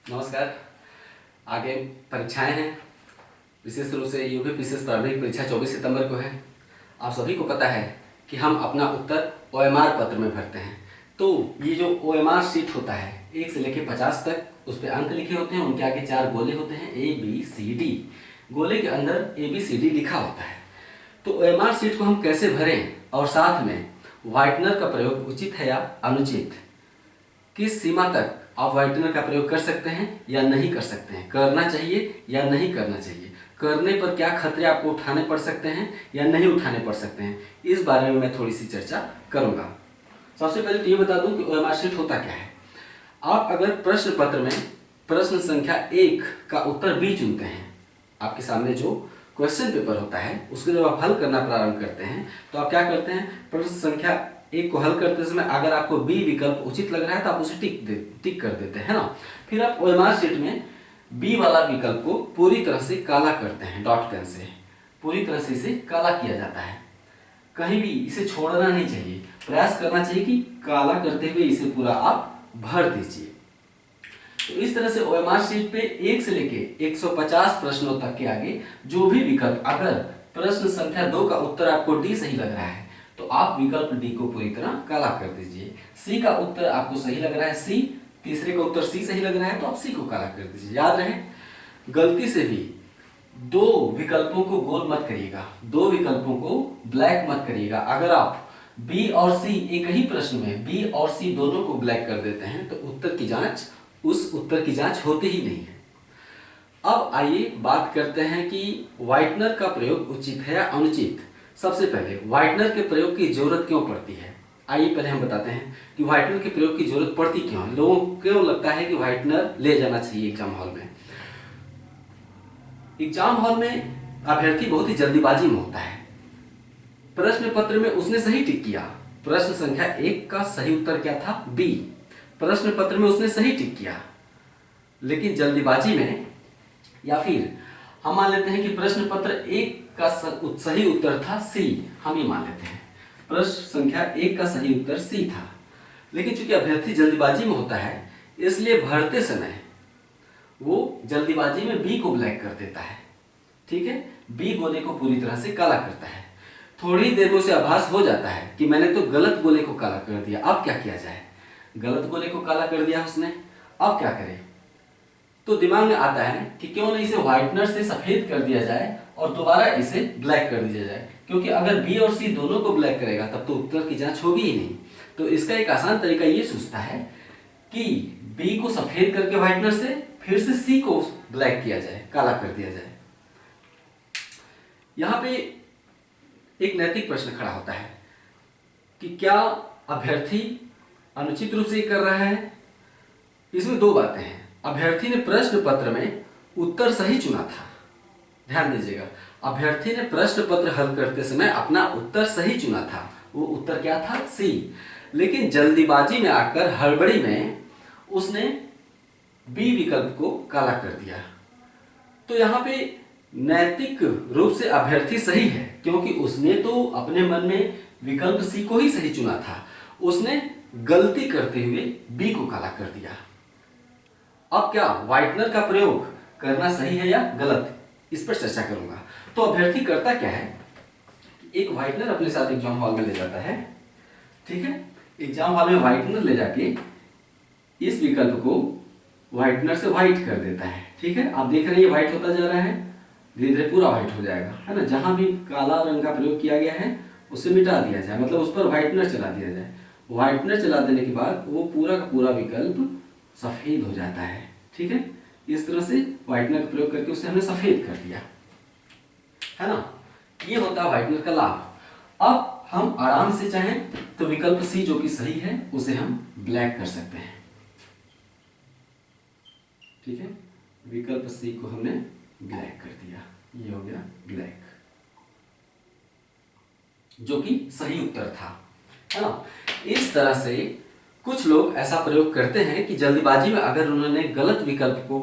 नमस्कार। आगे परीक्षाएं हैं, विशेष रूप से यूपी पीसीएस प्रारंभिक परीक्षा 24 सितंबर को है। आप सभी को पता है कि हम अपना उत्तर ओएमआर पत्र में भरते हैं। तो ये जो ओएमआर शीट होता है 1 से लेकर 50 तक, उस पर अंक लिखे होते हैं। उनके आगे 4 गोले होते हैं ABCD। गोले के अंदर ABCD लिखा होता है। तो ओएमआर शीट को हम कैसे भरें और साथ में व्हाइटनर का प्रयोग उचित है या अनुचित, किस सीमा तक आप व्हाइटनर का प्रयोग कर सकते हैं या नहीं कर सकते हैं, करना चाहिए या नहीं करना चाहिए, करने पर क्या खतरे आपको उठाने पड़ सकते हैं या नहीं उठाने पड़ सकते हैं, इस बारे में मैं थोड़ी सी चर्चा करूंगा। सबसे पहले तो ये बता दूं कि ओएमआर शीट होता क्या है। आप अगर प्रश्न पत्र में प्रश्न संख्या 1 का उत्तर बी चुनते हैं, आपके सामने जो क्वेश्चन पेपर होता है उसको जब आप हल करना प्रारंभ करते हैं तो आप क्या करते हैं, प्रश्न संख्या 1 को हल करते समय अगर आपको बी विकल्प उचित लग रहा है तो आप उसे टिक कर देते हैं ना। फिर आप ओएमआर शीट में बी वाला विकल्प को पूरी तरह से काला करते हैं, डॉट पेन से पूरी तरह से इसे काला किया जाता है। कहीं भी इसे छोड़ना नहीं चाहिए, प्रयास करना चाहिए कि काला करते हुए इसे पूरा आप भर दीजिए। तो इस तरह से ओएमआर शीट पे 1 से लेके 150 प्रश्नों तक के आगे जो भी विकल्प, अगर प्रश्न संख्या 2 का उत्तर आपको डी सही लग रहा है तो आप विकल्प डी को पूरी तरह काला कर दीजिए। सी का उत्तर आपको सही लग रहा है सी, तीसरे का उत्तर सी सही लग रहा है तो आप सी को काला कर दीजिए। याद रहे, गलती से भी 2 विकल्पों को गोल मत करिएगा, 2 विकल्पों को ब्लैक मत करिएगा। अगर आप बी और सी एक ही प्रश्न में बी और सी दोनों को ब्लैक कर देते हैं तो उस उत्तर की जांच होती ही नहीं है। अब आइए बात करते हैं कि व्हाइटनर का प्रयोग उचित है या अनुचित। सबसे पहले व्हाइटनर के प्रयोग की जरूरत क्यों पड़ती है, आइए पहले हम बताते हैं कि व्हाइटनर के प्रयोग की जरूरत पड़ती क्यों है। लोगों को क्यों लगता है कि व्हाइटनर ले जाना चाहिए एग्जाम हॉल में। एग्जाम हॉल में अभ्यर्थी बहुत ही जल्दीबाजी में होता है। प्रश्न पत्र में उसने सही टिक किया, प्रश्न संख्या 1 का सही उत्तर क्या था, बी। प्रश्न पत्र में उसने सही टिक किया, लेकिन जल्दीबाजी में, या फिर हम मान लेते हैं कि प्रश्न पत्र 1 का सही उत्तर था सी, हम ये मान लेते हैं प्रश्न संख्या 1 का सही उत्तर सी था, लेकिन चूंकि अभ्यर्थी जल्दीबाजी में होता है इसलिए भरते समय वो जल्दीबाजी में बी को ब्लैक कर देता है। ठीक है, बी गोले को पूरी तरह से काला करता है। थोड़ी देर में उसे आभास हो जाता है कि मैंने तो गलत गोले को काला कर दिया, अब क्या किया जाए। गलत गोले को काला कर दिया उसने, अब क्या करें। तो दिमाग में आता है कि क्यों नहीं इसे व्हाइटनर से सफेद कर दिया जाए और दोबारा इसे ब्लैक कर दिया जाए, क्योंकि अगर बी और सी दोनों को ब्लैक करेगा तब तो उत्तर की जांच होगी ही नहीं। तो इसका एक आसान तरीका ये सूझता है कि बी को सफेद करके व्हाइटनर से फिर से सी को ब्लैक किया जाए, काला कर दिया जाए। यहां पे एक नैतिक प्रश्न खड़ा होता है कि क्या अभ्यर्थी अनुचित रूप से कर रहा है। इसमें 2 बातें हैं। अभ्यर्थी ने प्रश्न पत्र में उत्तर सही चुना था, ध्यान दीजिएगा, अभ्यर्थी ने प्रश्न पत्र हल करते समय अपना उत्तर सही चुना था। वो उत्तर क्या था, सी। लेकिन जल्दीबाजी में आकर हड़बड़ी में उसने बी विकल्प को काला कर दिया। तो यहां पे नैतिक रूप से अभ्यर्थी सही है, क्योंकि उसने तो अपने मन में विकल्प सी को ही सही चुना था। उसने गलती करते हुए बी को काला कर दिया। अब क्या व्हाइटनर का प्रयोग करना सही है या गलत, इस पर चर्चा करूंगा। तो अभ्यर्थी करता क्या है, एक व्हाइटनर अपने साथ एग्जाम हॉल में ले जाता है। ठीक है, एग्जाम हॉल में व्हाइटनर ले जाके इस विकल्प को व्हाइटनर से व्हाइट कर देता है। ठीक है, आप देख रहे हैं ये व्हाइट होता जा रहा है, धीरे धीरे पूरा व्हाइट हो जाएगा, है ना। जहां भी काला रंग का प्रयोग किया गया है उसे मिटा दिया जाए, मतलब उस पर व्हाइटनर चला दिया जाए। व्हाइटनर चला देने के बाद वो पूरा का पूरा विकल्प सफेद हो जाता है। ठीक है, इस तरह से व्हाइटनर का प्रयोग करके उसे हमने सफेद कर दिया, है ना। ये होता है व्हाइटनर का लाभ। अब हम आराम से चाहें तो विकल्प सी जो कि सही है उसे हम ब्लैक कर सकते हैं। ठीक है, विकल्प सी को हमने ब्लैक कर दिया, ये हो गया ब्लैक, जो कि सही उत्तर था, है ना। इस तरह से कुछ लोग ऐसा प्रयोग करते हैं कि जल्दीबाजी में अगर उन्होंने गलत विकल्प को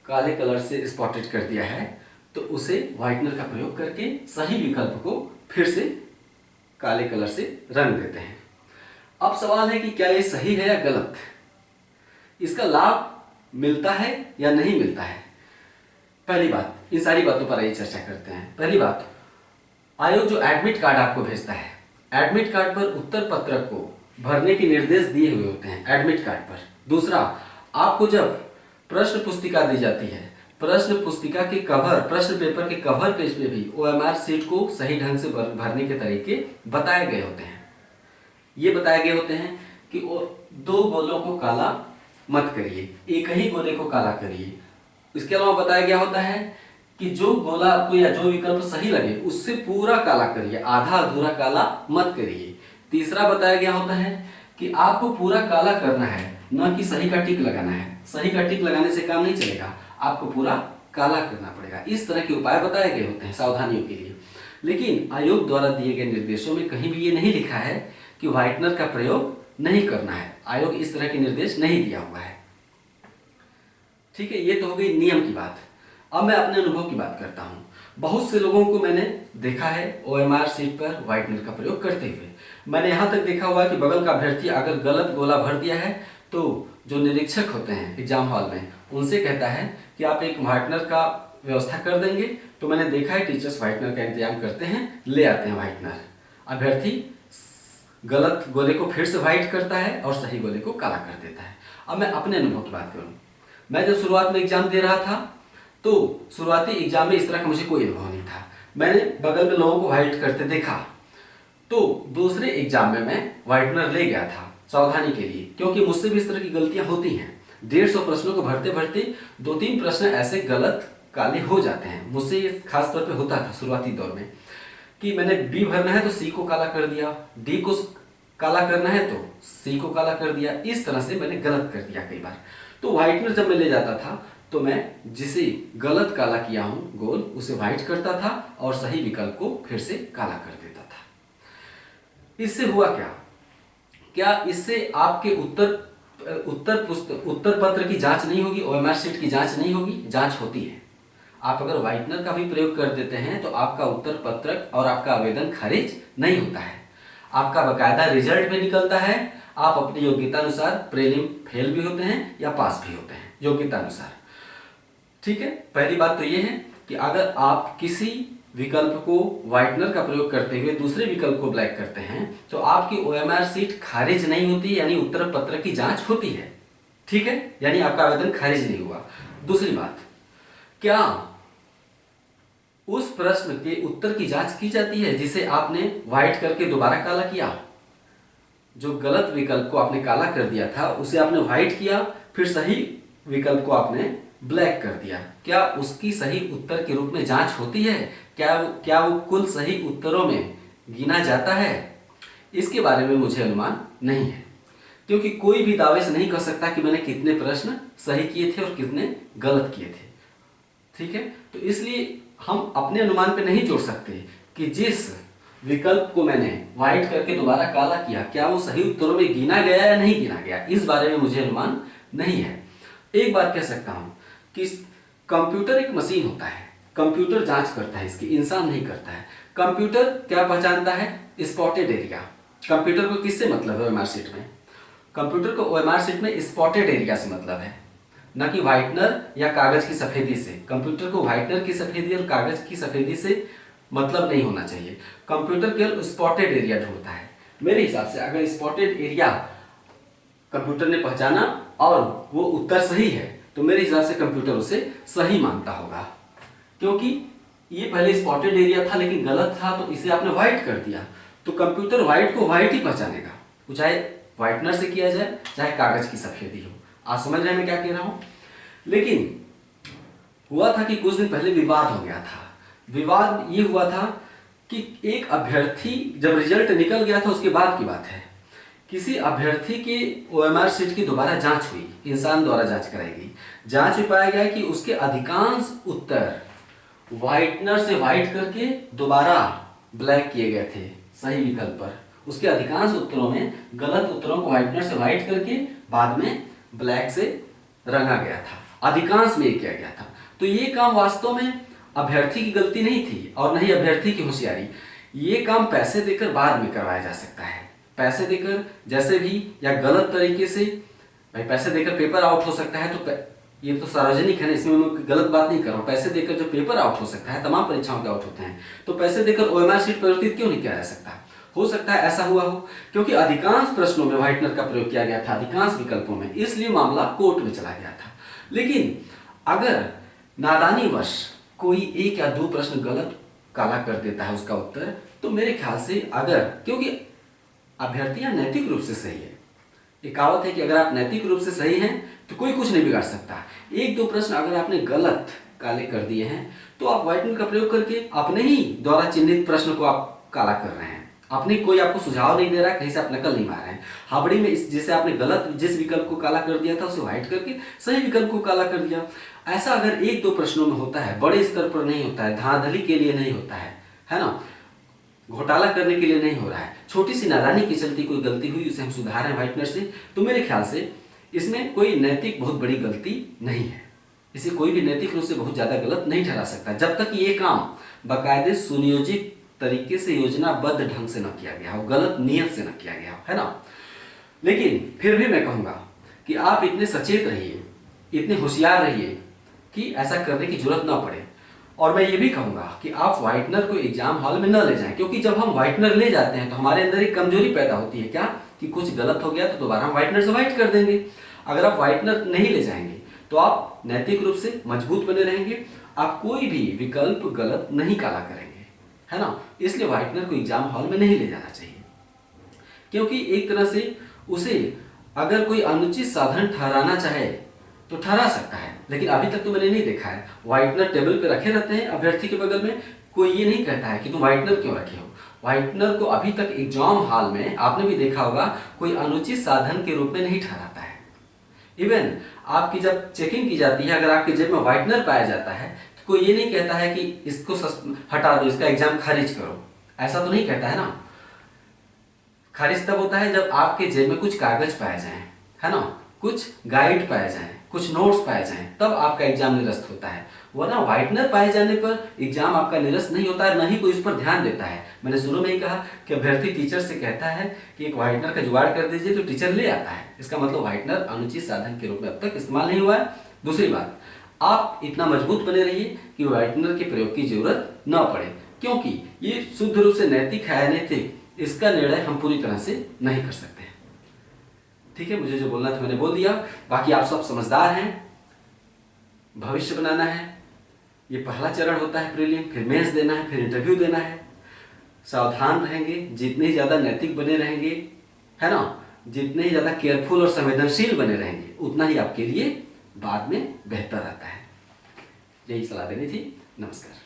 काले कलर से स्पॉटेड कर दिया है तो उसे व्हाइटनर का प्रयोग करके सही विकल्प को फिर से काले कलर से रंग देते हैं। अब सवाल है कि क्या ये सही है या गलत। इसका लाभ मिलता है या नहीं मिलता है। पहली बात, इन सारी बातों पर आइए चर्चा करते हैं। पहली बात, आयोग जो एडमिट कार्ड आपको भेजता है, एडमिट कार्ड पर उत्तर पत्रक को भरने के निर्देश दिए हुए होते हैं एडमिट कार्ड पर। दूसरा, आपको जब प्रश्न पुस्तिका दी जाती है, प्रश्न पुस्तिका के कवर, प्रश्न पेपर के कवर पेज पे भी ओएमआर सीट को सही ढंग से भरने के तरीके बताए गए होते हैं। ये बताए गए होते हैं कि दो गोलों को काला मत करिए, एक ही गोले को काला करिए। इसके अलावा बताया गया होता है कि जो गोला आपको या जो विकल्प सही लगे उससे पूरा काला करिए, आधा अधूरा काला मत करिए। तीसरा बताया गया होता है कि आपको पूरा काला करना है, न कि सही का टिक लगाना है। सही का टिक लगाने से काम नहीं चलेगा, आपको पूरा काला करना पड़ेगा। इस तरह के उपाय बताए गए होते हैं सावधानियों के लिए। लेकिन आयोग द्वारा दिए गए निर्देशों में कहीं भी ये नहीं लिखा है कि व्हाइटनर का प्रयोग नहीं करना है। आयोग इस तरह के निर्देश नहीं दिया हुआ है। ठीक है, ये तो हो गई नियम की बात। अब मैं अपने अनुभव की बात करता हूँ। बहुत से लोगों को मैंने देखा है ओएमआर सीट पर व्हाइटनर का प्रयोग करते हुए। मैंने यहाँ तक देखा हुआ है कि बगल का अभ्यर्थी अगर गलत गोला भर दिया है तो जो निरीक्षक होते हैं एग्जाम हॉल में, उनसे कहता है कि आप एक व्हाइटनर का व्यवस्था कर देंगे। तो मैंने देखा है टीचर्स व्हाइटनर का इंतजाम करते हैं, ले आते हैं व्हाइटनर। अभ्यर्थी गलत गोले को फिर से व्हाइट करता है और सही गोले को काला कर देता है। अब मैं अपने अनुभव की बात करूँ। मैं जब शुरुआत में एग्जाम दे रहा था तो शुरुआती एग्जाम में इस तरह का मुझे कोई अनुभव नहीं था। मैंने बगल में लोगों को व्हाइट करते देखा, तो दूसरे एग्जाम में मैं व्हाइटनर ले गया था सावधानी के लिए, क्योंकि मुझसे भी इस तरह की गलतियां होती हैं। 150 प्रश्नों को भरते भरते 2-3 प्रश्न ऐसे गलत काले हो जाते हैं। मुझसे ये खास तौर पे होता था शुरुआती दौर में कि मैंने बी भरना है तो सी को काला कर दिया, डी को काला करना है तो सी को काला कर दिया। इस तरह से मैंने गलत कर दिया कई बार। तो व्हाइटनर जब मैं ले जाता था तो मैं जिसे गलत काला किया हूं गोल, उसे व्हाइट करता था और सही विकल्प को फिर से काला कर देता था। इससे हुआ क्या? क्या इससे आपके उत्तर पत्र की जांच नहीं होगी, ओएमआर शीट की जांच नहीं होगी? जांच होती है। आप अगर व्हाइटनर का भी प्रयोग कर देते हैं तो आपका उत्तर पत्रक और आपका आवेदन खारिज नहीं होता है, आपका बकायदा रिजल्ट भी निकलता है। आप अपनी योग्यता अनुसार प्रीलिम फेल भी होते हैं या पास भी होते हैं योग्यता अनुसार। ठीक है, पहली बात तो ये है कि अगर आप किसी विकल्प को व्हाइटनर का प्रयोग करते हुए दूसरे विकल्प को ब्लैक करते हैं तो आपकी ओएमआर सीट खारिज नहीं होती, यानी उत्तर पत्र की जांच होती है। ठीक है, यानी आपका आवेदन खारिज नहीं हुआ। दूसरी बात, क्या उस प्रश्न के उत्तर की जांच की जाती है जिसे आपने व्हाइट करके दोबारा काला किया? जो गलत विकल्प को आपने काला कर दिया था उसे आपने व्हाइट किया, फिर सही विकल्प को आपने ब्लैक कर दिया। क्या उसकी सही उत्तर के रूप में जांच होती है? क्या वो कुल सही उत्तरों में गिना जाता है? इसके बारे में मुझे अनुमान नहीं है, क्योंकि कोई भी दावे से नहीं कह सकता कि मैंने कितने प्रश्न सही किए थे और कितने गलत किए थे। ठीक है, तो इसलिए हम अपने अनुमान पे नहीं जोड़ सकते कि जिस विकल्प को मैंने व्हाइट करके दोबारा काला किया क्या वो सही उत्तरों में गिना गया या नहीं गिना गया। इस बारे में मुझे अनुमान नहीं है। एक बात कह सकता हूं कि कंप्यूटर एक मशीन होता है, कंप्यूटर जांच करता है, इसकी इंसान नहीं करता है। कंप्यूटर क्या पहचानता है? Spotted area. कंप्यूटर को किससे मतलब है ओएमआर शीट में? कंप्यूटर को ओएमआर शीट में स्पॉटेड एरिया से मतलब है, न कि व्हाइटनर या कागज की सफेदी से। कंप्यूटर को व्हाइटनर की सफेदी और कागज की सफेदी से मतलब नहीं होना चाहिए। कंप्यूटर केवल स्पॉटेड एरिया ढूंढता है। मेरे हिसाब से अगर स्पॉटेड एरिया कंप्यूटर ने पहचाना और वो उत्तर सही है तो मेरे हिसाब से कंप्यूटर उसे सही मानता होगा, क्योंकि ये पहले स्पॉटेड एरिया था लेकिन गलत था तो इसे आपने व्हाइट कर दिया। तो कंप्यूटर व्हाइट को व्हाइट ही पहचानेगा, वो चाहे व्हाइटनर से किया जाए चाहे कागज की सफेदी हो। आप समझ रहे हैं मैं क्या कह रहा हूं? लेकिन हुआ था कि कुछ दिन पहले विवाद हो गया था। विवाद ये हुआ था कि एक अभ्यर्थी, जब रिजल्ट निकल गया था उसके बाद की बात है, किसी अभ्यर्थी की ओएमआर शीट की दोबारा जांच हुई, इंसान द्वारा जांच कराई गई। जांच में पाया गया कि उसके अधिकांश उत्तर व्हाइटनर से व्हाइट करके दोबारा ब्लैक किए गए थे सही विकल्प पर। उसके अधिकांश उत्तरों में गलत उत्तरों को व्हाइटनर से व्हाइट करके बाद में ब्लैक से रंगा गया था। अधिकांश में ये किया गया था। तो ये काम वास्तव में अभ्यर्थी की गलती नहीं थी और नहीं अभ्यर्थी की होशियारी। ये काम पैसे देकर बाद में करवाया जा सकता है, पैसे देकर जैसे भी या गलत तरीके से। भाई पैसे देकर पेपर आउट हो सकता है तो ये तो सार्वजनिक है ना, इसमें मैं गलत बात नहीं कर रहा हूँ। पैसे देकर जो पेपर आउट हो सकता है, तमाम परीक्षाओं के आउट होते हैं, तो पैसे देकर ओएमआर शीट परिवर्तित क्यों नहीं किया जा सकता? हो सकता है ऐसा हुआ हो क्योंकि अधिकांश प्रश्नों में व्हाइटनर का प्रयोग किया गया था, अधिकांश विकल्पों में, इसलिए मामला कोर्ट में चला गया था। लेकिन अगर नादानीवश कोई एक या दो प्रश्न गलत काला कर देता है उसका उत्तर, तो मेरे ख्याल से अगर, क्योंकि अभ्यर्थियां नैतिक रूप से सही है, एक कहावत है कि अगर आप नैतिक रूप से सही हैं तो कोई कुछ नहीं बिगाड़ सकता। एक दो प्रश्न अगर आपने गलत काले कर दिए हैं तो आप व्हाइटनर का प्रयोग करके अपने ही द्वारा चिन्हित प्रश्न को आप काला कर रहे हैं। अपने कोई आपको सुझाव नहीं दे रहा है, कहीं से आप नकल नहीं मार रहे हैं। हावड़ी में जैसे आपने गलत जिस विकल्प को काला कर दिया था उसे व्हाइट करके सही विकल्प को काला कर दिया। ऐसा अगर एक दो प्रश्नों में होता है, बड़े स्तर पर नहीं होता है, धांधली के लिए नहीं होता है ना, घोटाला करने के लिए नहीं हो रहा है, छोटी सी नादानी की चलती कोई गलती हुई उसे हम सुधारें व्हाइटनर से, तो मेरे ख्याल से इसमें कोई नैतिक बहुत बड़ी गलती नहीं है। इसे कोई भी नैतिक रूप से बहुत ज्यादा गलत नहीं ठहरा सकता जब तक ये काम बाकायदे सुनियोजित तरीके से योजनाबद्ध ढंग से न किया गया हो, गलत नियत से न किया गया हो, है ना। लेकिन फिर भी मैं कहूंगा कि आप इतने सचेत रहिए, इतने होशियार रहिए कि ऐसा करने की जरूरत ना पड़े। और मैं ये भी कहूंगा कि आप व्हाइटनर को एग्जाम हॉल में न ले जाएं, क्योंकि जब हम व्हाइटनर ले जाते हैं तो हमारे अंदर एक कमजोरी पैदा होती है, क्या कि कुछ गलत हो गया तो दोबारा हम व्हाइटनर से व्हाइट कर देंगे। अगर आप व्हाइटनर नहीं ले जाएंगे तो आप नैतिक रूप से मजबूत बने रहेंगे, आप कोई भी विकल्प गलत नहीं काला करेंगे, है ना। इसलिए व्हाइटनर को एग्जाम हॉल में नहीं ले जाना चाहिए, क्योंकि एक तरह से उसे अगर कोई अनुचित साधन ठहराना चाहे तो ठहरा सकता है। लेकिन अभी तक तो मैंने नहीं देखा है, व्हाइटनर टेबल पे रखे रहते हैं अभ्यर्थी के बगल में, कोई ये नहीं कहता है कि तुम व्हाइटनर क्यों रखे हो। व्हाइटनर को अभी तक एग्जाम हॉल में आपने भी देखा होगा कोई अनुचित साधन के रूप में नहीं ठहराता है। इवन आपकी जब चेकिंग की जाती है, अगर आपके जेब में व्हाइटनर पाया जाता है तो कोई ये नहीं कहता है कि इसको हटा दो, इसका एग्जाम खारिज करो, ऐसा तो नहीं कहता है ना। खारिज तब होता है जब आपके जेब में कुछ कागज पाए जाएं, है ना, कुछ गाइड पाए जाएं, कुछ नोट्स पाए जाएं, तब आपका एग्जाम निरस्त होता है। वरना व्हाइटनर पाए जाने पर एग्जाम आपका निरस्त नहीं होता है, न ही कोई उस पर ध्यान देता है। मैंने शुरू में ही कहा कि अभ्यर्थी टीचर से कहता है कि एक व्हाइटनर का जुगाड़ कर दीजिए, तो टीचर ले आता है। इसका मतलब व्हाइटनर अनुचित साधन के रूप में अब तक इस्तेमाल नहीं हुआ है। दूसरी बात, आप इतना मजबूत बने रहिए कि व्हाइटनर के प्रयोग की जरूरत न पड़े, क्योंकि ये शुद्ध रूप से नैतिक है अनैतिक, इसका निर्णय हम पूरी तरह से नहीं कर सकते। ठीक है, मुझे जो बोलना था मैंने बोल दिया। बाकी आप सब समझदार हैं, भविष्य बनाना है, ये पहला चरण होता है प्रीलिम, फिर मेंस देना है, फिर इंटरव्यू देना है। सावधान रहेंगे, जितने ही ज्यादा नैतिक बने रहेंगे, है ना, जितने ही ज्यादा केयरफुल और संवेदनशील बने रहेंगे, उतना ही आपके लिए बाद में बेहतर रहता है। यही सलाह देनी थी। नमस्कार।